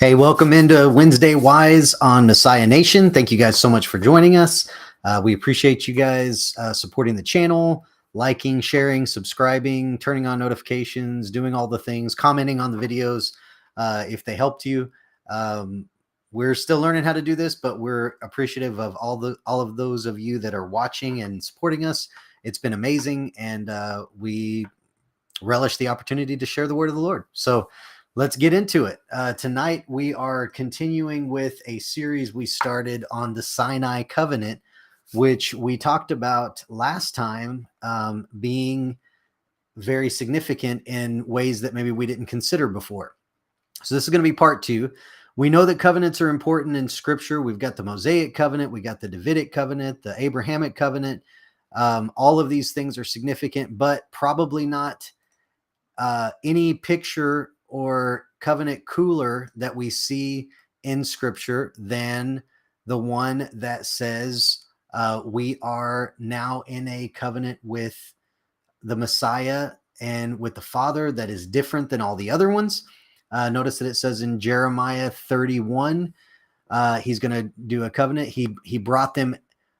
Hey, welcome into Wednesday Wise on Messiah Nation. Thank you guys so much for joining us. We appreciate you guys supporting the channel, liking, sharing, subscribing, turning on notifications, doing all the things, commenting on the videos if they helped you. We're still learning how to do this, but we're appreciative of all of those of you that are watching and supporting us. It's been amazing, and we relish the opportunity to share the word of the Lord. So let's get into it. Tonight, we are continuing with a series we started on the Sinai covenant, which we talked about last time being very significant in ways that maybe we didn't consider before. So this is going to be part two. We know that covenants are important in Scripture. We've got the Mosaic covenant, we got the Davidic covenant, the Abrahamic covenant. All of these things are significant, but probably not any picture or covenant cooler that we see in Scripture than the one that says we are now in a covenant with the Messiah and with the Father that is different than all the other ones. Notice that it says in Jeremiah 31, he's going to do a covenant. He brought them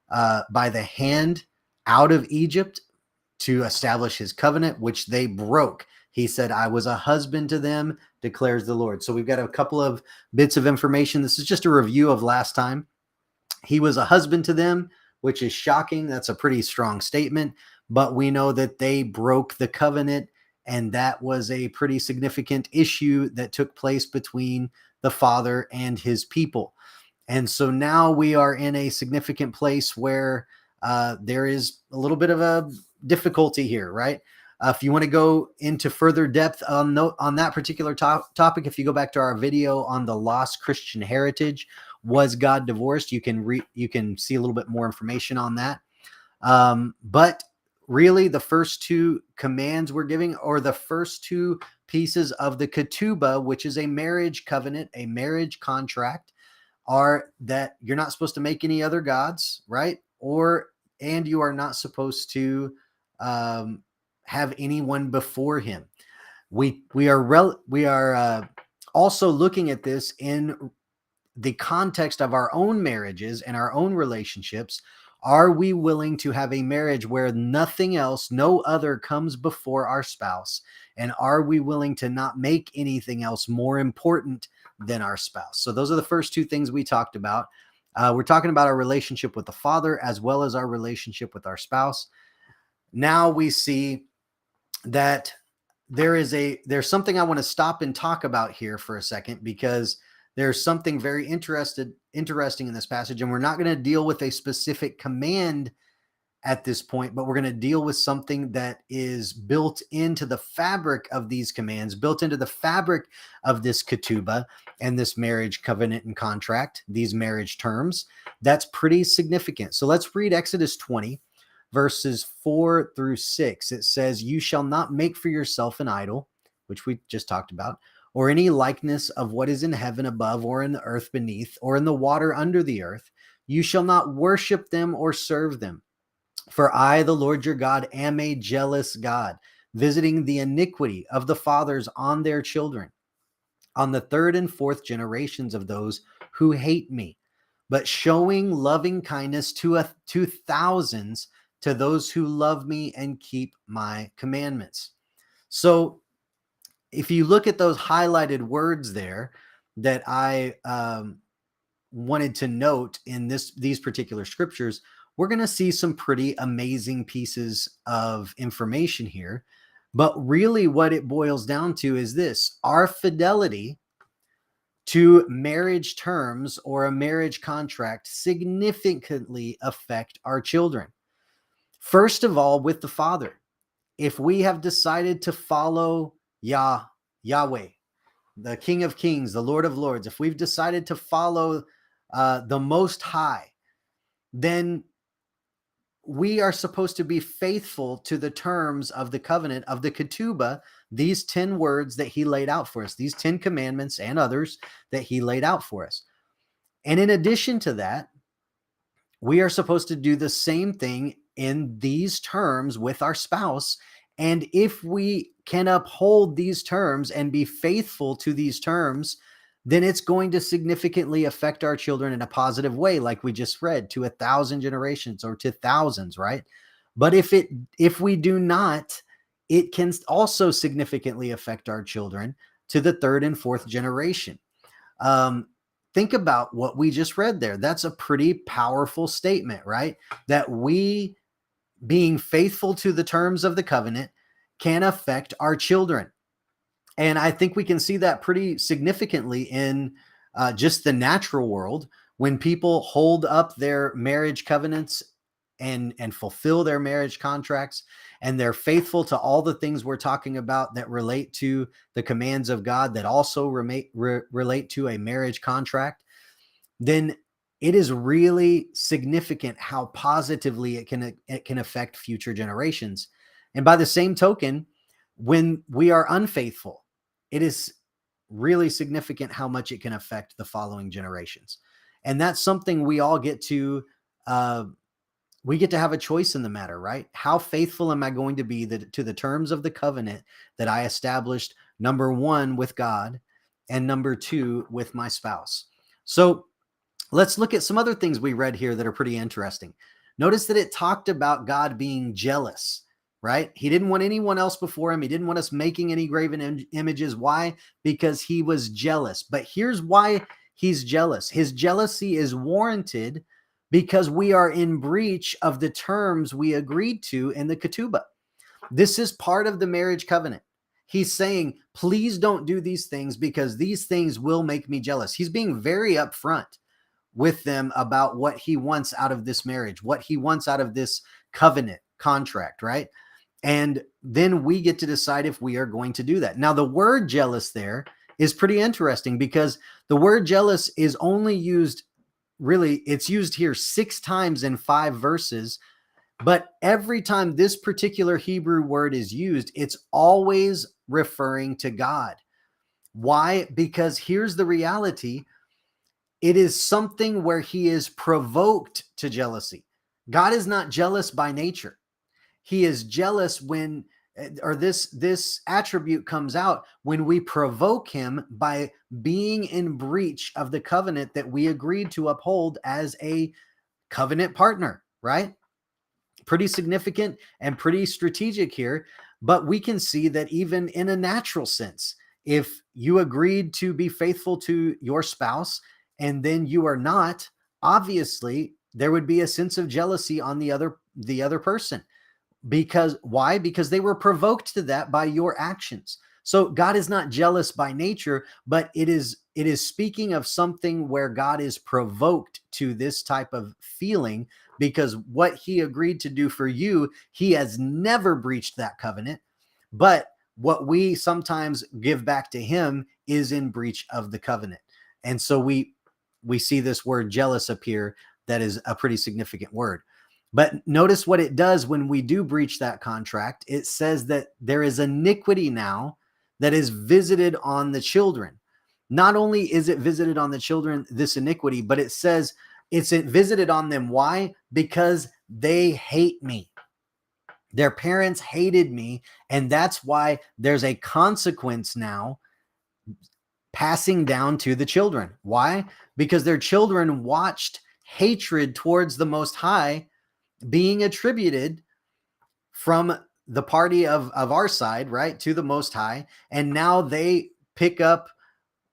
by the hand out of Egypt to establish his covenant, which they broke. He said, I was a husband to them, declares the Lord. So we've got a couple of bits of information. This is just a review of last time. He was a husband to them, which is shocking. That's a pretty strong statement. But we know that they broke the covenant, and that was a pretty significant issue that took place between the Father and his people. And so now we are in a significant place where there is a little bit of a difficulty here, right? If you want to go into further depth on that particular topic, if you go back to our video on the lost Christian heritage, was God divorced? You can see a little bit more information on that. But really, the first two commands we're giving, or the first two pieces of the ketubah, which is a marriage covenant, a marriage contract, are that you're not supposed to make any other gods, right? And you are not supposed to have anyone before him. We are also looking at this in the context of our own marriages and our own relationships. Are we willing to have a marriage where nothing else, no other comes before our spouse? And are we willing to not make anything else more important than our spouse? So those are the first two things we talked about. We're talking about our relationship with the Father as well as our relationship with our spouse. Now we see that there's something I want to stop and talk about here for a second, because there's something very interesting in this passage, and we're not going to deal with a specific command at this point, but we're going to deal with something that is built into the fabric of these commands, built into the fabric of this ketubah and this marriage covenant and contract, these marriage terms. That's pretty significant. So let's read Exodus 20, verses 4 through 6. It says, you shall not make for yourself an idol, which we just talked about, or any likeness of what is in heaven above, or in the earth beneath, or in the water under the earth. You shall not worship them or serve them. For I, the Lord your God, am a jealous God, visiting the iniquity of the fathers on their children, on the third and fourth generations of those who hate me, but showing loving kindness to thousands, to those who love me and keep my commandments. So if you look at those highlighted words there that I wanted to note in these particular scriptures, we're going to see some pretty amazing pieces of information here. But really what it boils down to is this: our fidelity to marriage terms or a marriage contract significantly affect our children. First of all, with the Father, if we have decided to follow Yahweh, the King of Kings, the Lord of Lords, if we've decided to follow the Most High, then we are supposed to be faithful to the terms of the covenant of the ketubah, these 10 words that he laid out for us, these 10 commandments and others that he laid out for us. And in addition to that, we are supposed to do the same thing in these terms with our spouse. And if we can uphold these terms and be faithful to these terms, then it's going to significantly affect our children in a positive way, like we just read, to 1,000 generations or to thousands, right? But if we do not, it can also significantly affect our children to the third and fourth generation. Um, think about what we just read there. That's a pretty powerful statement, right? That we, being faithful to the terms of the covenant, can affect our children. And I think we can see that pretty significantly in just the natural world when people hold up their marriage covenants and fulfill their marriage contracts, and they're faithful to all the things we're talking about that relate to the commands of God that also relate to a marriage contract. Then it is really significant how positively it can affect future generations. And by the same token, when we are unfaithful, it is really significant how much it can affect the following generations. And that's something uh, we get to have a choice in the matter, right? How faithful am I going to be to the terms of the covenant that I established, number one, with God, and number two, with my spouse? So let's look at some other things we read here that are pretty interesting. Notice that it talked about God being jealous, right? He didn't want anyone else before him. He didn't want us making any graven images. Why? Because he was jealous. But here's why he's jealous. His jealousy is warranted because we are in breach of the terms we agreed to in the ketubah. This is part of the marriage covenant. He's saying, please don't do these things because these things will make me jealous. He's being very upfront with them about what he wants out of this marriage, what he wants out of this covenant contract, right? And then we get to decide if we are going to do that. Now, the word jealous there is pretty interesting because the word jealous is only used, really, it's used here 6 times in 5 verses. But every time this particular Hebrew word is used, it's always referring to God. Why? Because here's the reality. It is something where he is provoked to jealousy. God is not jealous by nature. He is jealous when, or this attribute comes out when we provoke him by being in breach of the covenant that we agreed to uphold as a covenant partner, right? Pretty significant and pretty strategic here. But we can see that even in a natural sense, if you agreed to be faithful to your spouse and then you are not, obviously there would be a sense of jealousy on the other person. Because why? Because they were provoked to that by your actions. So God is not jealous by nature, but it is speaking of something where God is provoked to this type of feeling because what he agreed to do for you, he has never breached that covenant. But what we sometimes give back to him is in breach of the covenant. And so we see this word jealous appear. That is a pretty significant word. But notice what it does when we do breach that contract. It says that there is iniquity now that is visited on the children. Not only is it visited on the children, this iniquity, but it says it's visited on them. Why? Because they hate me. Their parents hated me. And that's why there's a consequence now passing down to the children. Why? Because their children watched hatred towards the Most High being attributed from the party of our side, right, to the Most High. And now they pick up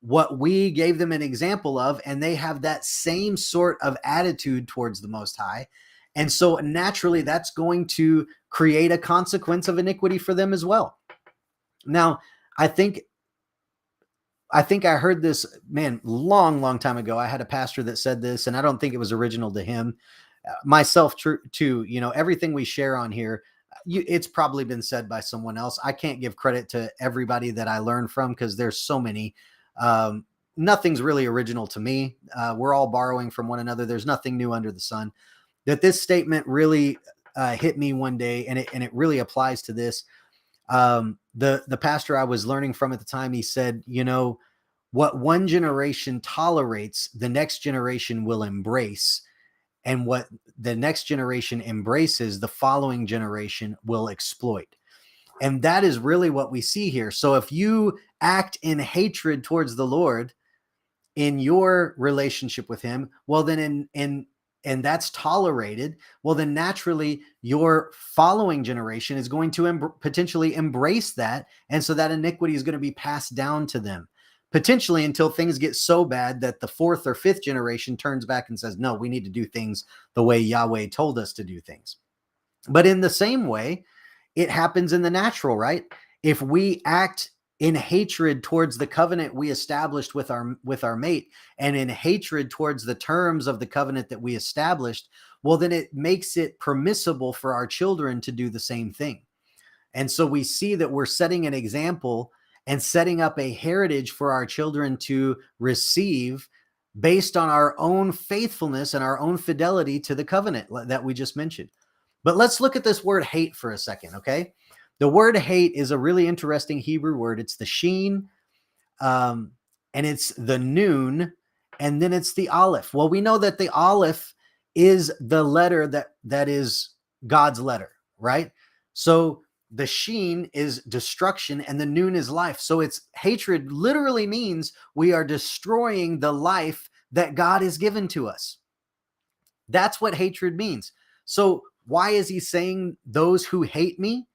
what we gave them an example of, and they have that same sort of attitude towards the Most High. And so naturally, that's going to create a consequence of iniquity for them as well. Now, I think I heard this, man, long time ago. I had a pastor that said this, and I don't think it was original to him. Myself too, everything we share on here, it's probably been said by someone else. I can't give credit to everybody that I learn from because there's so many. Nothing's really original to me. We're all borrowing from one another. There's nothing new under the sun. That this statement really hit me one day, and it really applies to this. The pastor I was learning from at the time, he said, what one generation tolerates, the next generation will embrace. And what the next generation embraces, the following generation will exploit. And that is really what we see here. So if you act in hatred towards the Lord, in your relationship with him, well, then and that's tolerated, well, then naturally your following generation is going to potentially embrace that. And so that iniquity is going to be passed down to them, potentially until things get so bad that the fourth or fifth generation turns back and says, no, we need to do things the way Yahweh told us to do things. But in the same way, it happens in the natural, right? If we act in hatred towards the covenant we established with our mate, and in hatred towards the terms of the covenant that we established, well, then it makes it permissible for our children to do the same thing. And so we see that we're setting an example and setting up a heritage for our children to receive based on our own faithfulness and our own fidelity to the covenant that we just mentioned. But let's look at this word hate for a second, okay? The word hate is a really interesting Hebrew word. It's the sheen, and it's the noon, and then it's the aleph. Well, we know that the aleph is the letter that is God's letter, right? So the sheen is destruction, and the noon is life. So it's hatred literally means we are destroying the life that God has given to us. That's what hatred means. So why is he saying those who hate me?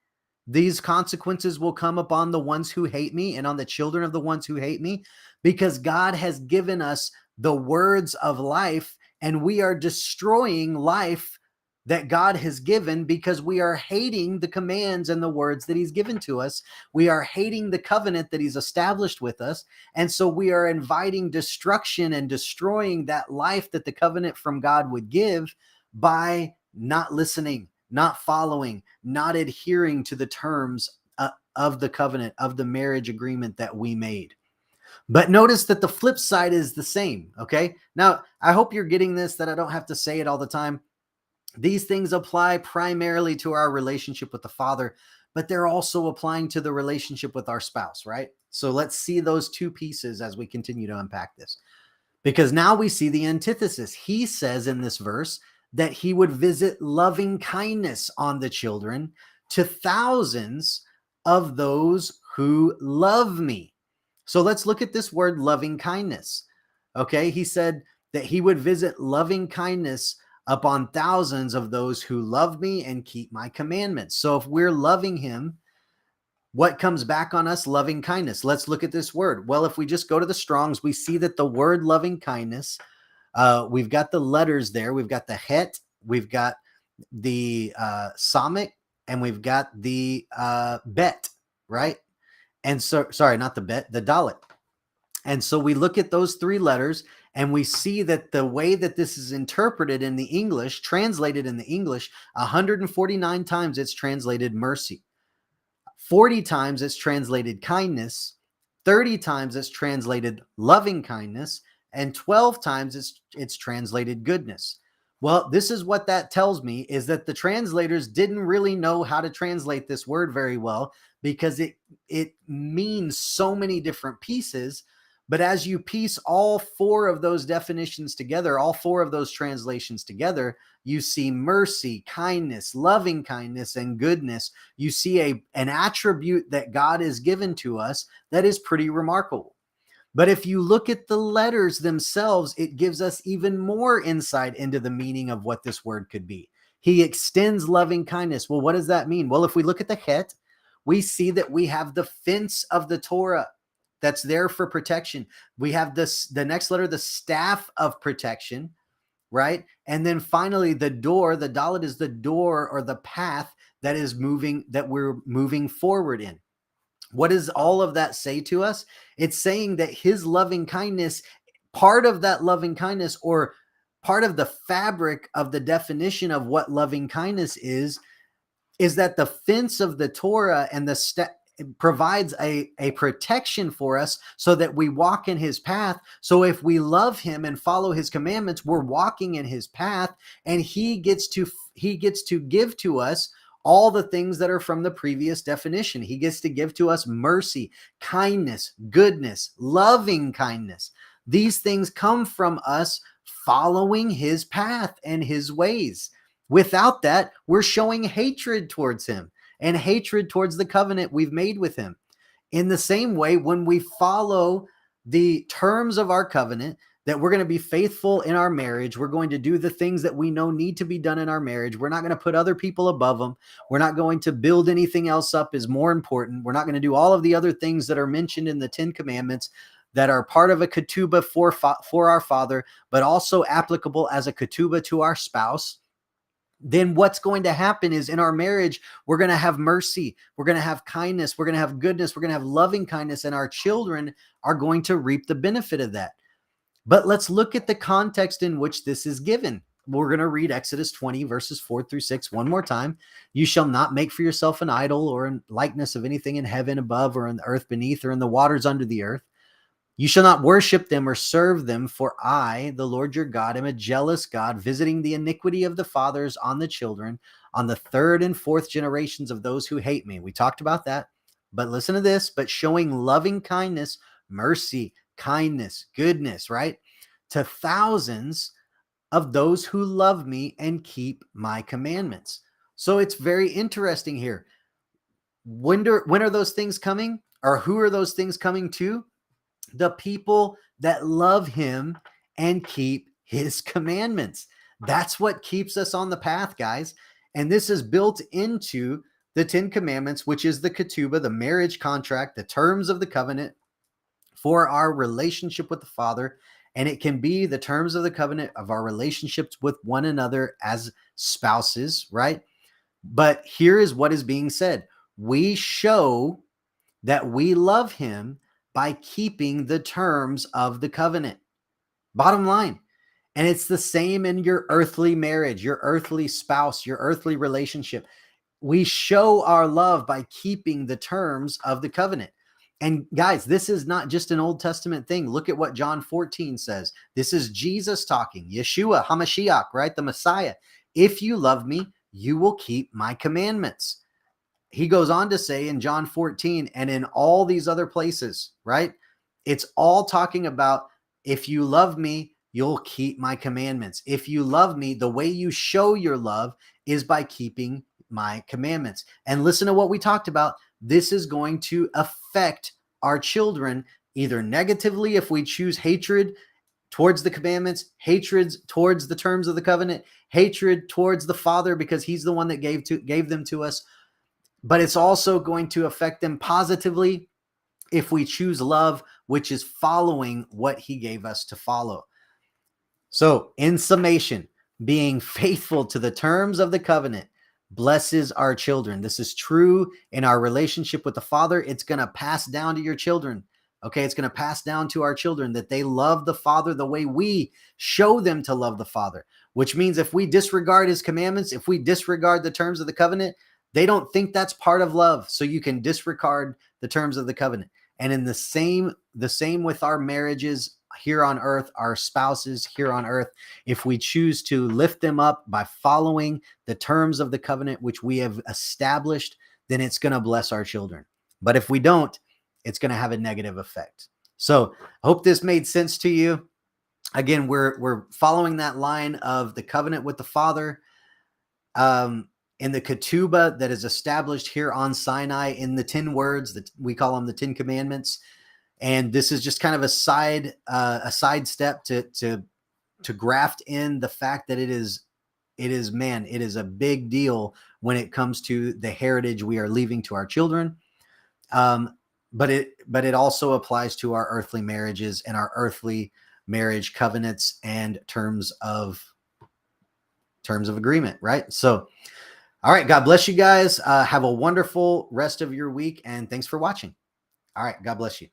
These consequences will come upon the ones who hate me and on the children of the ones who hate me, because God has given us the words of life, and we are destroying life that God has given because we are hating the commands and the words that he's given to us. We are hating the covenant that he's established with us. And so we are inviting destruction and destroying that life that the covenant from God would give by not listening, not following, not adhering to the terms of the covenant, of the marriage agreement that we made. But notice that the flip side is the same, okay? Now, I hope you're getting this, that I don't have to say it all the time. These things apply primarily to our relationship with the Father, but they're also applying to the relationship with our spouse, right? So let's see those two pieces as we continue to unpack this. Because now we see the antithesis. He says in this verse that he would visit loving kindness on the children to thousands of those who love me. So let's look at this word loving kindness. Okay, he said that he would visit loving kindness upon thousands of those who love me and keep my commandments. So if we're loving him, what comes back on us? Loving kindness. Let's look at this word. Well, if we just go to the Strongs, we see that the word loving kindness, we've got the letters there. We've got the het, we've got the samik, and we've got the bet, right? And so, sorry, not the bet, the dalet. And so we look at those three letters and we see that the way that this is interpreted in the English, translated in the English, 149 times it's translated mercy. 40 times it's translated kindness, 30 times it's translated loving kindness, and 12 times it's translated goodness. Well, this is what that tells me, is that the translators didn't really know how to translate this word very well, because it means so many different pieces. But as you piece all four of those definitions together, all four of those translations together, you see mercy, kindness, loving kindness, and goodness. You see an attribute that God has given to us that is pretty remarkable. But if you look at the letters themselves, it gives us even more insight into the meaning of what this word could be. He extends loving kindness. Well, what does that mean? Well, if we look at the het, we see that we have the fence of the Torah that's there for protection. We have the next letter, the staff of protection, right? And then finally, the door, the dalet is the door or the path that is moving, that we're moving forward in. What does all of that say to us? It's saying that his loving kindness, part of that loving kindness, or part of the fabric of the definition of what loving kindness is that the fence of the Torah and the provides a protection for us so that we walk in his path. So if we love him and follow his commandments, we're walking in his path, and he gets to give to us all the things that are from the previous definition. He gets to give to us mercy, kindness, goodness, loving kindness. These things come from us following his path and his ways. Without that, we're showing hatred towards him and hatred towards the covenant we've made with him. In the same way, when we follow the terms of our covenant, that we're going to be faithful in our marriage. We're going to do the things that we know need to be done in our marriage. We're not going to put other people above them. We're not going to build anything else up as more important. We're not going to do all of the other things that are mentioned in the 10 Commandments that are part of a ketubah for our father, but also applicable as a ketubah to our spouse. Then what's going to happen is in our marriage, we're going to have mercy. We're going to have kindness. We're going to have goodness. We're going to have loving kindness, and our children are going to reap the benefit of that. But let's look at the context in which this is given. We're going to read Exodus 20, verses 4-6 one more time. You shall not make for yourself an idol or a likeness of anything in heaven above or in the earth beneath or in the waters under the earth. You shall not worship them or serve them, for I, the Lord your God, am a jealous God, visiting the iniquity of the fathers on the children, on the third and fourth generations of those who hate me. We talked about that. But listen to this, but showing loving kindness, mercy, kindness, goodness, right? To thousands of those who love me and keep my commandments. So it's very interesting here. When are those things coming? Or who are those things coming to? The people that love him and keep his commandments. That's what keeps us on the path, guys. And this is built into the 10 Commandments, which is the ketubah, the marriage contract, the terms of the covenant for our relationship with the Father. And it can be the terms of the covenant of our relationships with one another as spouses, right? But here is what is being said. We show that we love him by keeping the terms of the covenant. Bottom line. And it's the same in your earthly marriage, your earthly spouse, your earthly relationship. We show our love by keeping the terms of the covenant. And guys, this is not just an Old Testament thing. Look at what John 14 says. This is Jesus talking, Yeshua, HaMashiach, right? The Messiah. If you love me, you will keep my commandments. He goes on to say in John 14 and in all these other places, right? It's all talking about, if you love me, you'll keep my commandments. If you love me, the way you show your love is by keeping my commandments. And listen to what we talked about. This is going to affect our children either negatively if we choose hatred towards the commandments, hatred towards the terms of the covenant, hatred towards the Father because he's the one that gave them to us. But it's also going to affect them positively if we choose love, which is following what he gave us to follow. So in summation, being faithful to the terms of the covenant blesses our children. This is true in our relationship with the Father. It's going to pass down to your children. Okay, it's going to pass down to our children that they love the Father the way we show them to love the Father, which means if we disregard his commandments, if we disregard the terms of the covenant, they don't think that's part of love. So you can disregard the terms of the covenant. And in the same with our marriages here on earth, our spouses here on earth, if we choose to lift them up by following the terms of the covenant, which we have established, then it's going to bless our children. But if we don't, it's going to have a negative effect. So I hope this made sense to you. Again, we're following that line of the covenant with the Father, in the ketubah that is established here on Sinai in the 10 words that we call them the 10 Commandments. And this is just kind of a side step to graft in the fact that it is a big deal when it comes to the heritage we are leaving to our children. But it also applies to our earthly marriages and our earthly marriage covenants and terms of agreement, right? So, all right, God bless you guys. Have a wonderful rest of your week, and thanks for watching. All right, God bless you.